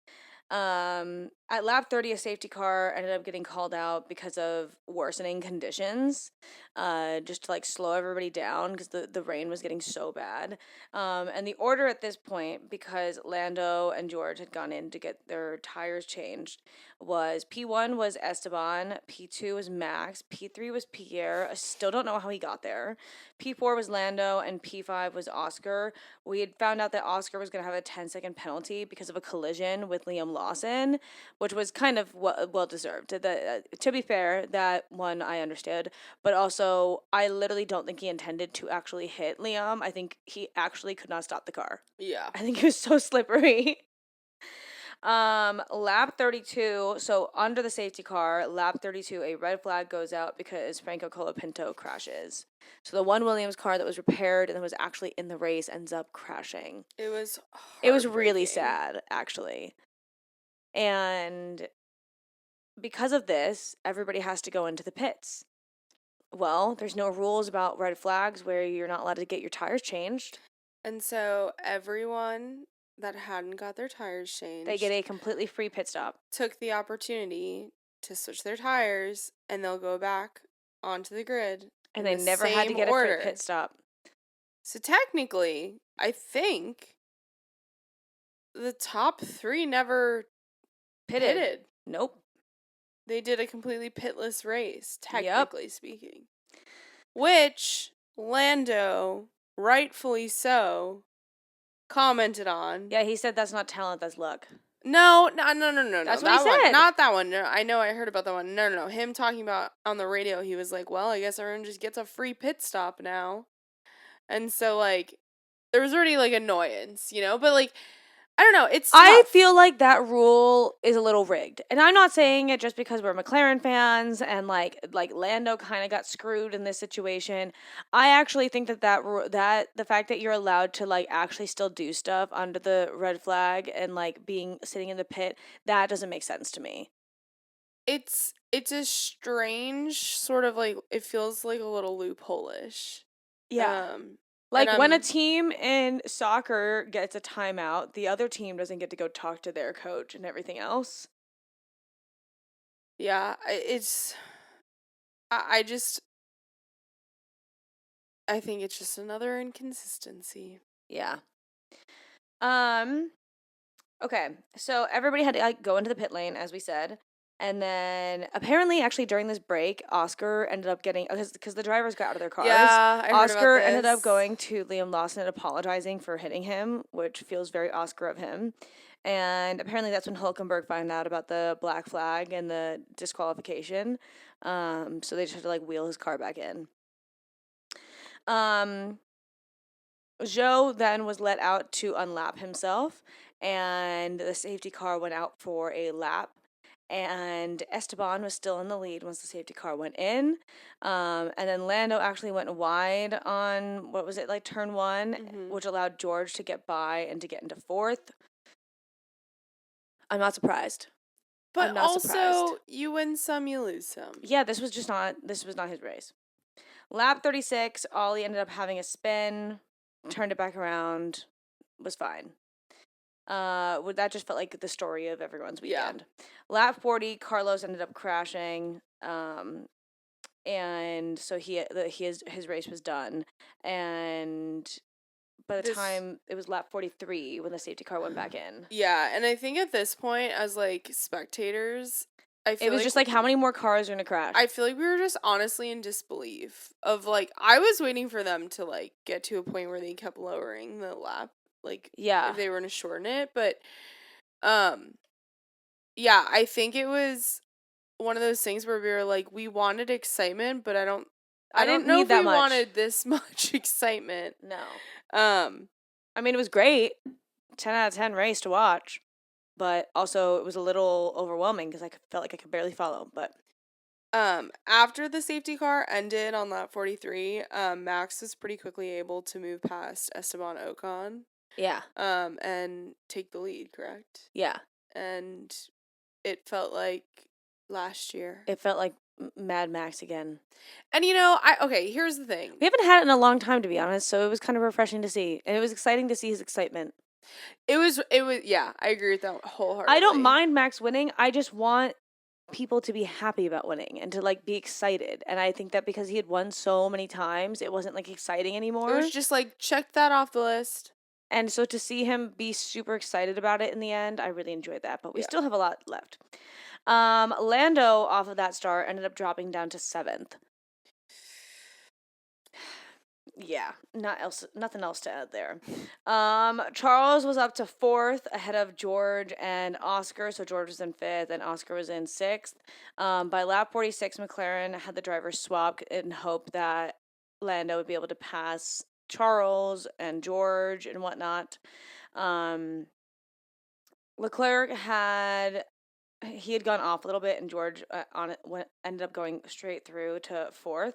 at lap 30, a safety car ended up getting called out because of worsening conditions, just to like slow everybody down because the rain was getting so bad. And the order at this point, because Lando and George had gone in to get their tires changed, was P1 was Esteban, P2 was Max, P3 was Pierre. I still don't know how he got there. P4 was Lando, and P5 was Oscar. We had found out that Oscar was going to have a 10-second penalty because of a collision with Liam Lawson, which was kind of well deserved. To be fair, that one I understood, but also I literally don't think he intended to actually hit Liam. I think he actually could not stop the car. Yeah. I think it was so slippery. Lap 32, so under the safety car, lap 32, a red flag goes out because Franco Colapinto crashes. So the one Williams car that was repaired and that was actually in the race ends up crashing. It was It was really heartbreaking. sad, actually. And because of this, everybody has to go into the pits. Well, there's no rules about red flags where you're not allowed to get your tires changed. And so everyone that hadn't got their tires changed, They get a completely free pit stop. took the opportunity to switch their tires, and they'll go back onto the grid And in they the never had to same get a free order. pit stop. So technically, I think the top three never pitted. Nope. They did a completely pitless race, Yep. technically speaking. Which Lando, rightfully so, commented on. Yeah, he said that's not talent, that's luck. No. That's what he that said. One, not that one. No, I know I heard about that one. No. Him talking about on the radio, he was like, well, I guess everyone just gets a free pit stop now. And so, like, there was already, like, annoyance, you know? But, like, I don't know. It's tough. I feel like that rule is a little rigged. And I'm not saying it just because we're McLaren fans and like Lando kind of got screwed in this situation. I actually think that the fact that you're allowed to like actually still do stuff under the red flag and like being sitting in the pit, that doesn't make sense to me. It's a strange sort of, like, it feels like a little loophole-ish. Yeah. Um, Like and when a I'm- team in soccer gets a timeout, the other team doesn't get to go talk to their coach and everything else. Yeah, it's. I just. I think it's just another inconsistency. Yeah. Okay, so everybody had to like go into the pit lane, as we said, and then apparently, actually during this break, Oscar ended up getting because the drivers got out of their cars. Yeah, I heard Oscar about ended up this. going to Liam Lawson and apologizing for hitting him, which feels very Oscar of him. And apparently, that's when Hulkenberg found out about the black flag and the disqualification. So they just had to like wheel his car back in. Joe then was let out to unlap himself, and the safety car went out for a lap. And Esteban was still in the lead once the safety car went in. And then Lando actually went wide on, what was it, like turn one, which allowed George to get by and to get into fourth. I'm not surprised. But I'm not also, surprised. you win some, you lose some. Yeah, this was not his race. Lap 36, Ollie ended up having a spin, turned it back around, was fine. That just felt like the story of everyone's weekend. Yeah. Lap 40, Carlos ended up crashing, and so his race was done. And by the This time it was lap 43 when the safety car went back in. Yeah, and I think at this point as like spectators, I It feel was like just like, how many more cars are gonna crash? I feel like we were just honestly in disbelief of like I was waiting for them to like get to a point where they kept lowering the lap, like Yeah. if they were gonna shorten it, but um yeah, I think it was one of those things where we were like we wanted excitement, but I I didn't don't know need if we that much. wanted this much excitement. No. Um I mean, it was great. 10 out of 10 race to watch. But also, it was a little overwhelming because felt like I could barely follow. But After the safety car ended on lap 43, Max was pretty quickly able to move past Esteban Ocon, yeah, and take the lead, correct? yeah. And it felt like last year. It felt like Mad Max again. And okay, here's the thing. We haven't had it in a long time, to be honest. So it was kind of refreshing to see. And it was exciting to see his excitement. Yeah, I agree with that wholeheartedly. I don't mind Max winning. I just want people to be happy about winning and to like be excited. And I think that because he had won so many times, it wasn't like exciting anymore. It was just like, check that off the list. And so to see him be super excited about it in the end, I really enjoyed that. But we still have a lot left. Lando off of that start ended up dropping down to 7th. Yeah, nothing else to add there. Charles was up to 4th ahead of George and Oscar. So George was in 5th and Oscar was in 6th. By lap 46, McLaren had the drivers swapped in hope that Lando would be able to pass Charles and George and whatnot. Leclerc had gone off a little bit, and George ended up going straight through to 4th.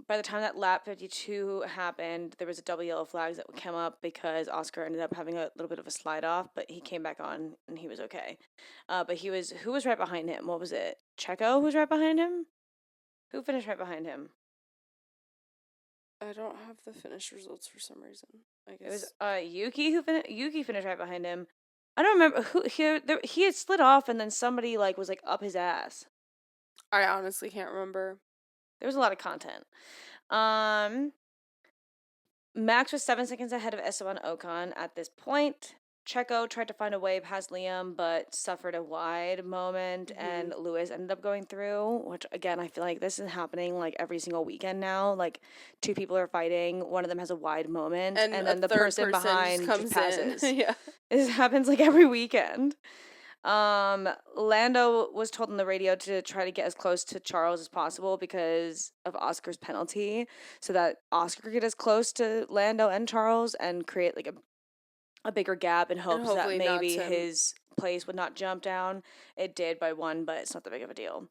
By the time that lap 52 happened, there was a double yellow flags that came up because Oscar ended up having a little bit of a slide off, but he came back on and he was okay. But who was right behind him? What was it? Checo who was right behind him? Who finished right behind him? I don't have the finish results for some reason. I guess It was Yuki Yuki finished right behind him. I don't remember who he had slid off and then somebody was up his ass. I honestly can't remember. There was a lot of content. Max was 7 seconds ahead of Esteban Ocon at this point. Checo tried to find a way past Liam, but suffered a wide moment, and Lewis ended up going through, which, again, I feel like this is happening, every single weekend now. Two people are fighting, one of them has a wide moment, and then the person behind just passes. Yeah. This happens, every weekend. Lando was told on the radio to try to get as close to Charles as possible because of Oscar's penalty, so that Oscar could get as close to Lando and Charles and create a bigger gap in hopes that maybe his place would not jump down. It did by 1, but it's not that big of a deal.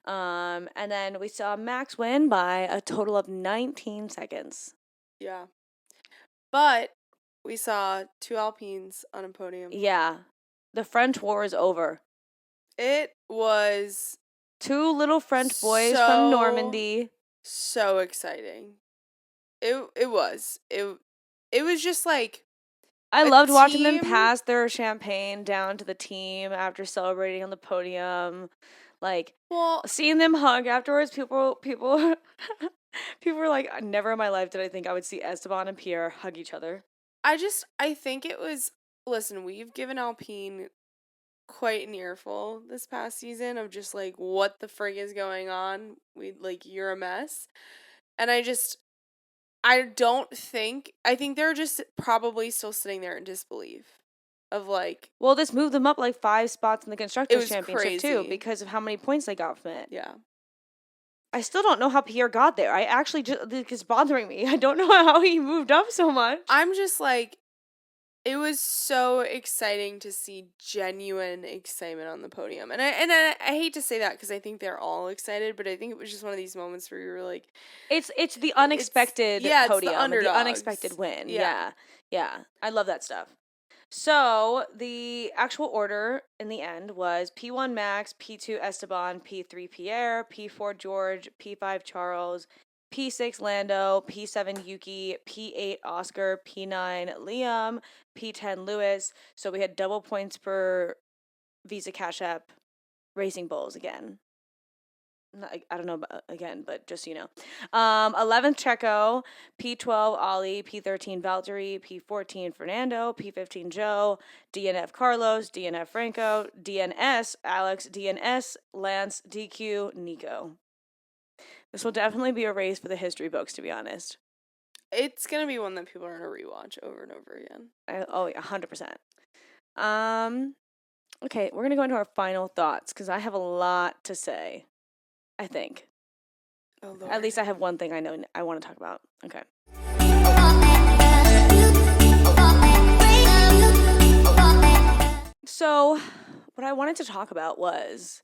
And then we saw Max win by a total of 19 seconds. Yeah. But we saw 2 Alpines on a podium. Yeah. The French war is over. It was 2 little French boys from Normandy. So exciting. It was just I loved watching them pass their champagne down to the team after celebrating on the podium. Seeing them hug afterwards, people were like, never in my life did I think I would see Esteban and Pierre hug each other. I think it was, listen, we've given Alpine quite an earful this past season of just what the frig is going on. You're a mess. And I think they're just probably still sitting there in disbelief of well, this moved them up 5 spots in the Constructors' Championship too because of how many points they got from it. Yeah. I still don't know how Pierre got there. I actually it's bothering me. I don't know how he moved up so much. I'm just it was so exciting to see genuine excitement on the podium. And I hate to say that because I think they're all excited, but I think it was just one of these moments where you were like... It's the unexpected podium. It's the unexpected win. Yeah. I love that stuff. So, the actual order in the end was P1 Max, P2 Esteban, P3 Pierre, P4 George, P5 Charles, P6 Lando, P7 Yuki, P8 Oscar, P9 Liam, P10 Lewis. So we had double points per Visa Cash App Racing Bulls again. I don't know about, again, but just so you know. 11th Checo, P12 Ollie, P13 Valtteri, P14 Fernando, P15 Joe, DNF Carlos, DNF Franco, DNS Alex, DNS Lance, DQ Nico. This will definitely be a race for the history books, to be honest. It's gonna be one that people are gonna rewatch over and over again. Oh, yeah, 100%. Okay, we're gonna go into our final thoughts because I have a lot to say. I think. Oh At Lord. least I have one thing I know I want to talk about. Okay. So, what I wanted to talk about was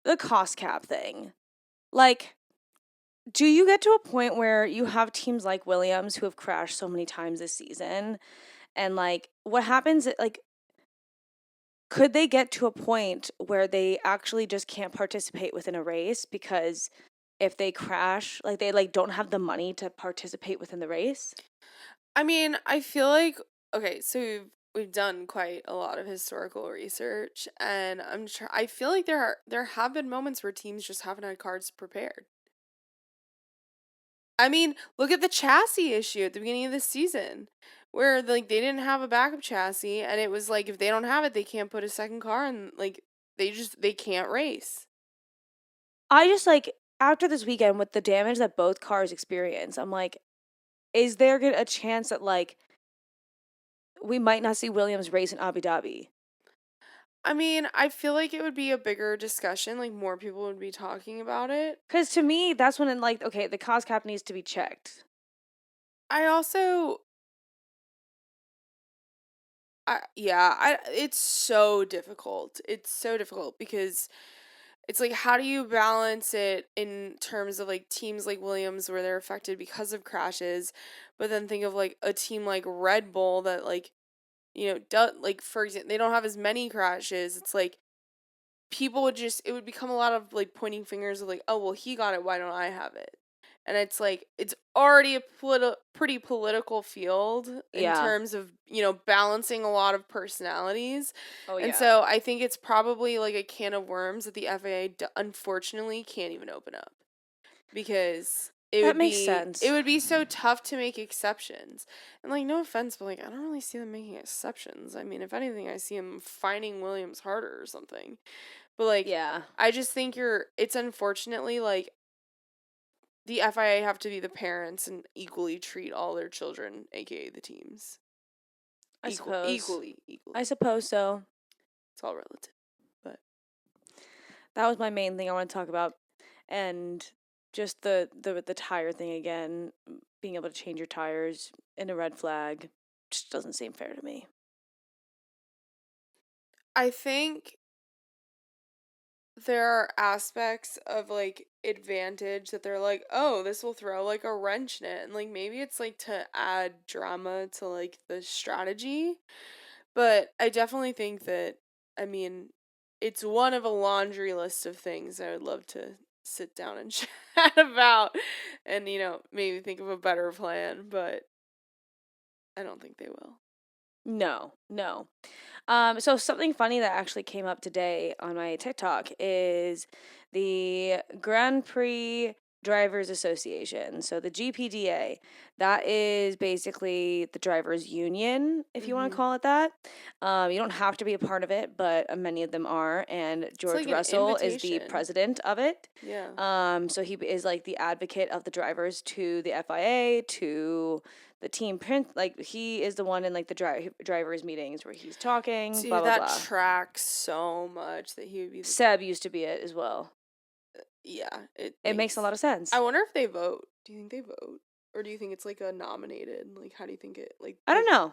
the cost cap thing. Like, do you get to a point where you have teams like Williams who have crashed so many times this season? And, like, what happens, like, could they get to a point where they actually just can't participate within a race because if they crash, like, they, like, don't have the money to participate within the race? I mean, I feel like okay, so we've done quite a lot of historical research, and I feel like there have been moments where teams just haven't had cards prepared. I mean, look at the chassis issue at the beginning of the season, where like they didn't have a backup chassis, and it was like if they don't have it, they can't put a second car, and like they can't race. I just, like, after this weekend with the damage that both cars experience, I'm like, is there a chance that, like, we might not see Williams race in Abu Dhabi? I mean, I feel like it would be a bigger discussion, like more people would be talking about it. Because to me, that's when, like, okay, the cost cap needs to be checked. I also it's so difficult. It's so difficult because it's like how do you balance it in terms of like teams like Williams where they're affected because of crashes, but then think of like a team like Red Bull that like, like for example, they don't have as many crashes. It's like people would just it would become a lot of like pointing fingers of like, "Oh, well, he got it, why don't I have it?" And it's like it's already a pretty political field in Yeah. terms of, balancing a lot of personalities. Oh, And yeah. so I think it's probably like a can of worms that the FAA unfortunately can't even open up because That makes sense. it would be so tough to make exceptions. And like no offense, but like I don't really see them making exceptions. I mean, if anything, I see them finding Williams harder or something. But like Yeah. I just think it's unfortunately like the FIA have to be the parents and equally treat all their children, aka the teams. I suppose. I Equally. suppose so. It's all relative. But That was my main thing I want to talk about. And just the tire thing again, being able to change your tires in a red flag just doesn't seem fair to me. I think there are aspects of like advantage that they're like, oh, this will throw like a wrench in it. And like maybe it's like to add drama to like the strategy. But I definitely think that, I mean, it's one of a laundry list of things I would love to sit down and chat about and, maybe think of a better plan, but I don't think they will. No, no. So something funny that actually came up today on my TikTok is the Grand Prix Drivers Association. So the GPDA, that is basically the drivers' union, if you want to Mm-hmm. call it that. You don't have to be a part of it, but many of them are. And It's George like an Russell is the invitation. president of it. Yeah. So he is like the advocate of the drivers to the FIA, to the team print, like he is the one in like the drivers meetings where he's talking, blah Dude, blah that blah. tracks so much that he would be Seb used to be it as well. yeah, It makes a lot of sense. I wonder if they vote. Do you think they vote? Or do you think it's like a nominated? Like how do you think it like I don't know.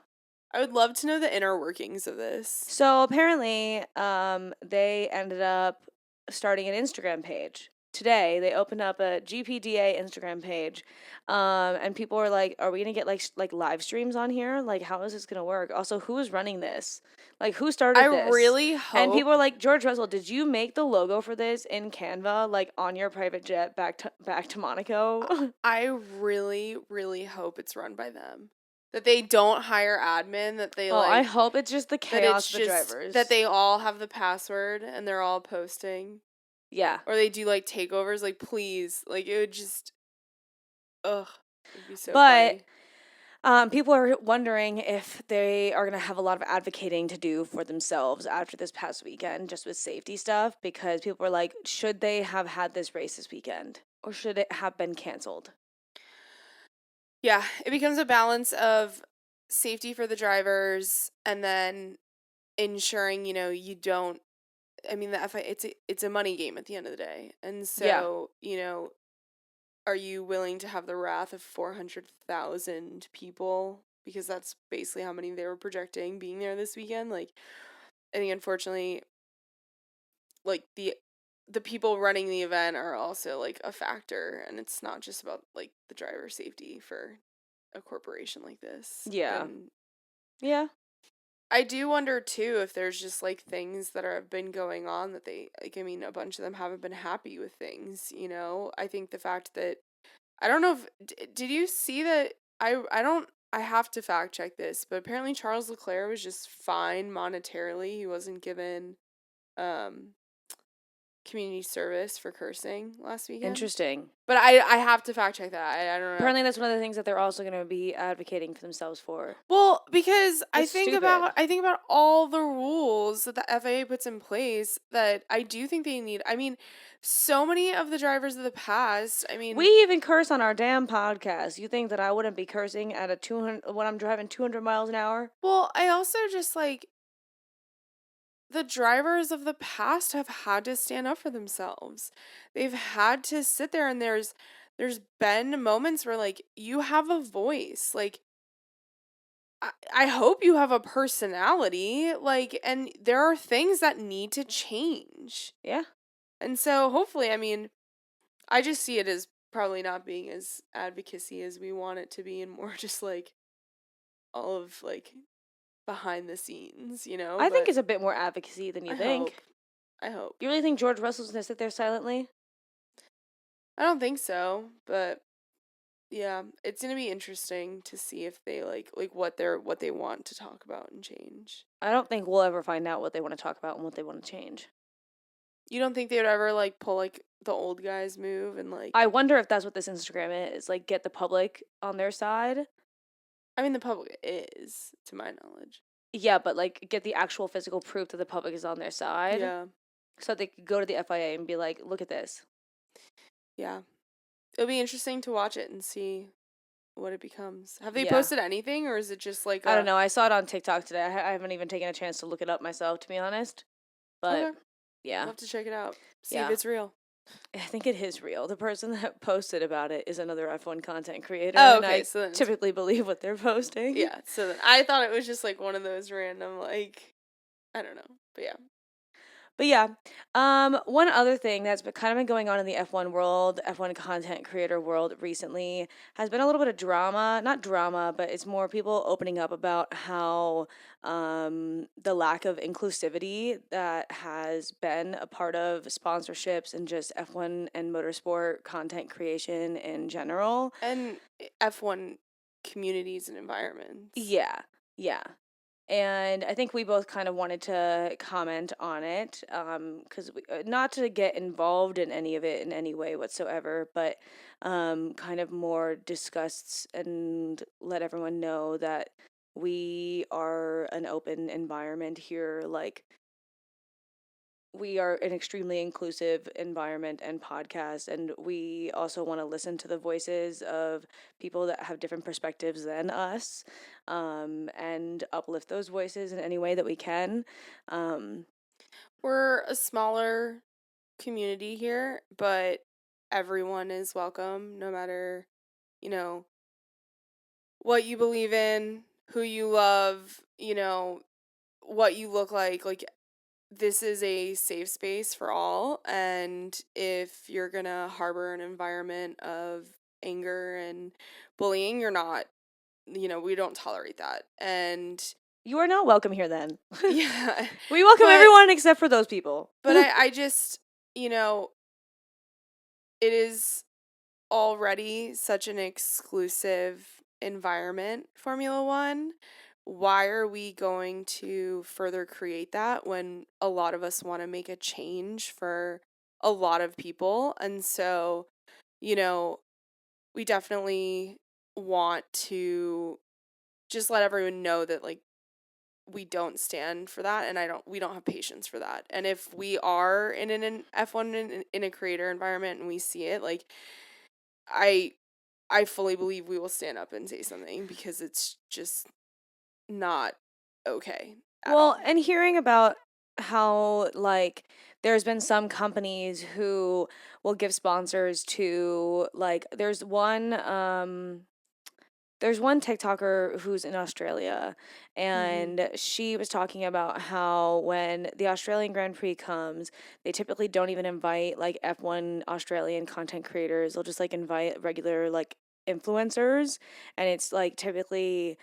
I would love to know the inner workings of this. So apparently, they ended up starting an Instagram page. Today, they opened up a GPDA Instagram page, and people were like, "Are we gonna get like live streams on here? Like, how is this gonna work? Also, who is running this? Like, who started I this?" really And hope people were like, "George Russell, did you make the logo for this in Canva, like on your private jet back to Monaco?" I really, really hope it's run by them. That they don't hire admin, that they Oh, I like hope it's just the that it's chaos of the just drivers. that they all have the password and they're all posting. Yeah. Or they do like takeovers, like please, like it would just, ugh, it'd be so But funny. people are wondering if they are going to have a lot of advocating to do for themselves after this past weekend, just with safety stuff, because people are like, should they have had this race this weekend? Or should it have been canceled? Yeah, it becomes a balance of safety for the drivers and then ensuring, you don't. I mean, the FIA, it's a money game at the end of the day, and Yeah. so are you willing to have the wrath of 400,000 people? Because that's basically how many they were projecting being there this weekend. Like, I think unfortunately, like the people running the event are also like a factor, and it's not just about like the driver safety for a corporation like this. Yeah. And Yeah. I do wonder too if there's just like things that have been going on that they like. I mean, a bunch of them haven't been happy with things. I think the fact that I don't know if did you see that I don't I have to fact check this, but apparently Charles Leclerc was just fine monetarily. He wasn't given um community service for cursing last weekend. Interesting. But I have to fact check that. I don't know. Apparently, that's one of the things that they're also going to be advocating for themselves for. Well, because I It's think stupid. about I think about all the rules that the FAA puts in place that I do think they need. I mean, so many of the drivers of the past, I We mean, even curse on our damn podcast. You think that I wouldn't be cursing at a 200 when I'm driving 200 miles an hour? well, I also just like the drivers of the past have had to stand up for themselves. They've had to sit there and there's been moments where like you have a voice. Like I hope you have a personality. Like and there are things that need to change. Yeah. And so hopefully, I mean, I just see it as probably not being as advocacy as we want it to be and more just like all of like behind the scenes, I think but it's a bit more advocacy than you I think. hope. I hope. You really think George Russell's going to sit there silently? I don't think so, but yeah, it's going to be interesting to see if they like what they want to talk about and change. I don't think we'll ever find out what they want to talk about and what they want to change. You don't think they would ever like pull like the old guys move and like I wonder if that's what this Instagram is. Like, get the public on their side. I mean the public is to my knowledge. Yeah, but like, get the actual physical proof that the public is on their side. Yeah. So they could go to the FIA and be like, look at this. Yeah. It'll be interesting to watch it and see what it becomes. Have they Yeah. posted anything, or is it just like I don't a? know. I saw it on TikTok today. I haven't even taken a chance to look it up myself, to be honest. But Okay, yeah. I'll have to check it out. See if Yeah. it's real. I think it is real. The person that posted about it is another F1 content creator, Oh, and okay. I So then, typically believe what they're posting. yeah. So then I thought it was just like one of those random like I don't know, but yeah. But yeah, one other thing that's kind of been going on in the F1 world, F1 content creator world recently, has been a little bit of drama. Not drama, but it's more people opening up about how the lack of inclusivity that has been a part of sponsorships and just F1 and motorsport content creation in general. And F1 communities and environments. Yeah, yeah. And I think we both kind of wanted to comment on it, because not to get involved in any of it in any way whatsoever, but kind of more discuss and let everyone know that we are an open environment here. Like, we are an extremely inclusive environment and podcast, and we also want to listen to the voices of people that have different perspectives than us, and uplift those voices in any way that we can. We're a smaller community here, but everyone is welcome, no matter you know what you believe in, who you love, what you look like. Like this is a safe space for all, and if you're gonna harbor an environment of anger and bullying, you're not, we don't tolerate that. And You are not welcome here then. yeah, We welcome but everyone except for those people. I just, it is already such an exclusive environment, Formula One. Why are we going to further create that when a lot of us want to make a change for a lot of people. And so, you know, we definitely want to just let everyone know that, like, we don't stand for that, and we don't have patience for that. And if we are in an F1 in a creator environment and we see it, like, I I fully believe we will stand up and say something, because it's just not okay at Well, all. and hearing about how, like, there's been some companies who will give sponsors to, like, there's one TikToker who's in Australia, Mhm. and she was talking about how when the Australian Grand Prix comes, they typically don't even invite like F1 Australian content creators. They'll just like invite regular like influencers, and it's like typically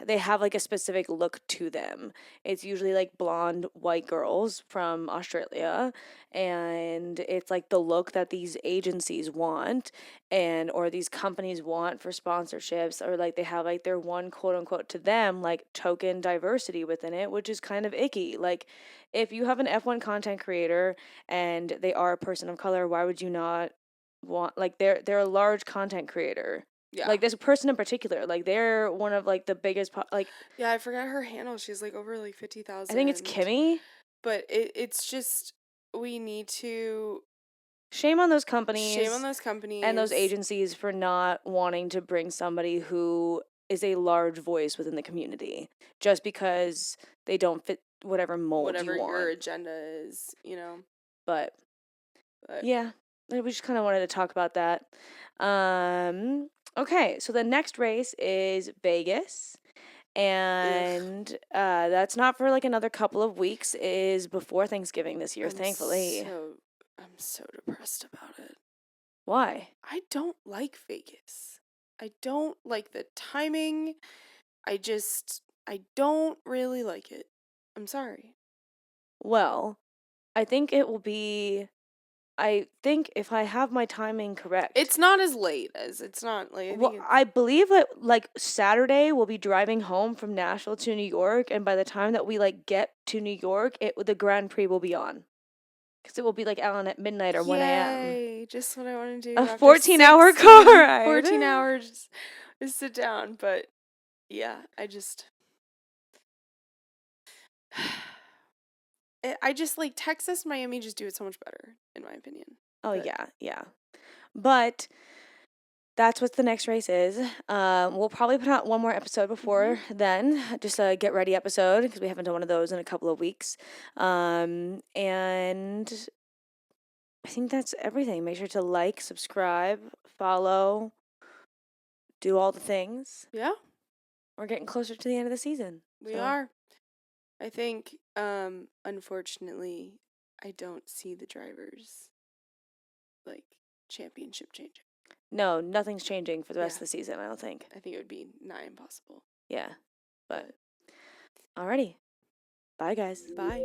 they have like a specific look to them. It's usually like blonde white girls from Australia, and it's like the look that these agencies want and or these companies want for sponsorships, or like they have like their one quote unquote to them like token diversity within it, which is kind of icky. Like if you have an F1 content creator and they are a person of color, why would you not want, like, they're a large content creator. Yeah. Like this person in particular, like they're one of like the biggest like Yeah, I forgot her handle. She's like over like I think it's 50,000. Kimmy. But it's just, we need to Shame on those shame on companies those and those companies, agencies for not wanting to bring somebody who is a large voice within the community just because they don't fit whatever mold you whatever your want. agenda is, you know. But But yeah, we just kind of wanted to talk about that. Okay, so the next race is Vegas. ugh, And that's not for like another couple of weeks. It is before Thanksgiving this year, I'm thankfully. so I'm so depressed about it. Why? I don't like Vegas. I don't like the timing. I don't really like it. I'm sorry. Well, I think it will be. I think if I have my timing correct, It's not as late as, it's not like, I well, think it's, I believe that like Saturday we'll be driving home from Nashville to New York, and by the time that we like get to New York, the Grand Prix will be on because it will be like on at midnight or 1 a.m. yay, just what I want to A do after 14-hour car 14 ride. hours is sit down. But yeah, I just like Texas, Miami just do it so much better, in my opinion. Oh But yeah, yeah. But that's what the next race is. We'll probably put out one more episode mhm. before then, just a get ready episode because we haven't done one of those in a couple of weeks. And I think that's everything. Make sure to like, subscribe, follow, do all the things. Yeah, We're getting closer to the end of the season. we So, are. I think unfortunately I don't see the drivers like championship changing. no, nothing's changing for the rest Yeah, of the season, I don't think. I think it would be nigh impossible. Yeah. But But alrighty. Bye, guys. bye.